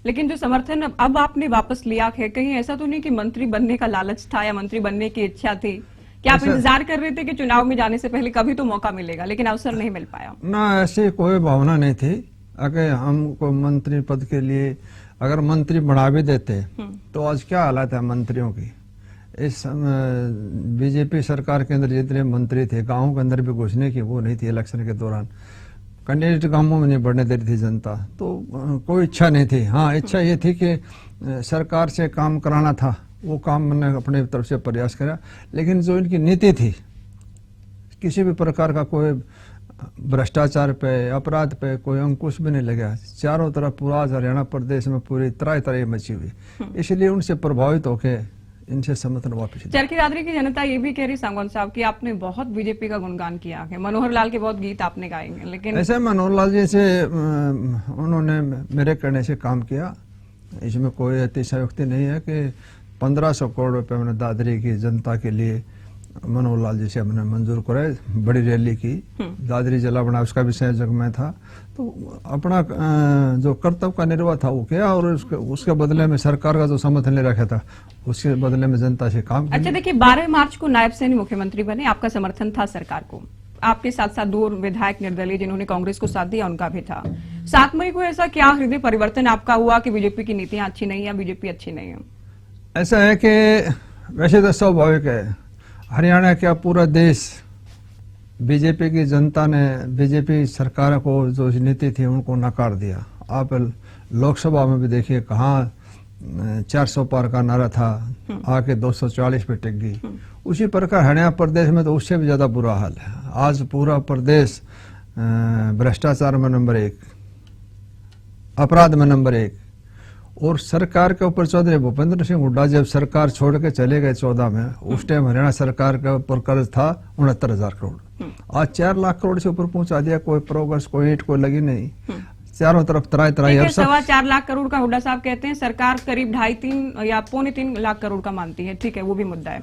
लेकिन जो समर्थन अब आपने वापस लिया है, कहीं ऐसा तो नहीं कि मंत्री बनने का लालच था या मंत्री बनने की इच्छा थी कि आप इंतजार कर रहे थे कि चुनाव में जाने से पहले कभी तो मौका मिलेगा, लेकिन अवसर नहीं मिल पाया? ना, ऐसी कोई भावना नहीं थी। अगर हमको मंत्री पद के लिए अगर मंत्री बना भी देते तो आज क्या हालत है मंत्रियों की। इस बीजेपी सरकार के अंदर जितने मंत्री थे, गांवों के अंदर भी घुसने की वो नहीं थी। इलेक्शन के दौरान कैंडिडेट गांवों में नहीं बढ़ने दे रही थी जनता, तो कोई इच्छा नहीं थी। हाँ, इच्छा ये थी कि सरकार से काम कराना था, वो काम मैंने अपने तरफ से प्रयास करा। लेकिन जो इनकी नीति थी, किसी भी प्रकार का कोई भ्रष्टाचार पे, अपराध पे कोई अंकुश भी नहीं लगा। चारों तरफ पूरा हरियाणा प्रदेश में पूरी त्राही त्राही मची हुई, इसलिए उनसे प्रभावित होके इनसे समर्थन वापस। चरखी दादरी की जनता ये भी कह रही सांगवान साहब कि आपने बहुत बीजेपी का गुणगान किया है, मनोहर लाल के बहुत गीत आपने गाए हैं, लेकिन ऐसे मनोहर लाल जी से उन्होंने मेरे कहने से काम किया। इसमें कोई अतिशयोक्ति नहीं है कि 1500 करोड़ रुपए मैंने दादरी की जनता के लिए मनोहर लाल जी से हमने मंजूर कराए। बड़ी रैली की, दादरी जिला बना, उसका भी संयोजक मैं था। तो अपना जो कर्तव्य का निर्वाह था वो किया, और उसके बदले में सरकार का जो समर्थन ले रखा था उसके बदले में जनता से काम किया। अच्छा देखिए, 12 मार्च को नायब सैनी मुख्यमंत्री बने, आपका समर्थन था सरकार को, आपके साथ साथ 2 विधायक निर्दलीय जिन्होंने कांग्रेस को साथ दिया उनका भी था। 7 मई को ऐसा क्या हृदय परिवर्तन आपका हुआ कि बीजेपी की नीतियां अच्छी नहीं है, बीजेपी अच्छी नहीं है? ऐसा है कि वैसे तो स्वाभाविक है, हरियाणा का पूरा देश बीजेपी की जनता ने बीजेपी सरकार को जो नीति थी उनको नकार दिया। आप लोकसभा में भी देखिए कहाँ 400 पार का नारा था, आके 240 पे टिक गई। उसी प्रकार हरियाणा प्रदेश में तो उससे भी ज्यादा बुरा हाल है। आज पूरा प्रदेश भ्रष्टाचार में नंबर 1, अपराध में नंबर 1, और सरकार के ऊपर चौधरी भूपेंद्र सिंह हुड्डा जब सरकार छोड़ के चले गए 14 में, उस टाइम हरियाणा सरकार के ऊपर कर्ज था 69,000 करोड़। आज 4 लाख करोड़ से ऊपर पहुंचा दिया। कोई प्रोग्रेस, कोई ईंट कोई लगी नहीं, चारों तरफ त्राही त्राही। 4.25 लाख करोड़ का हुड्डा साहब कहते हैं, सरकार करीब 2.5-3 या 2.25 लाख करोड़ का मानती है। ठीक है, वो भी मुद्दा है।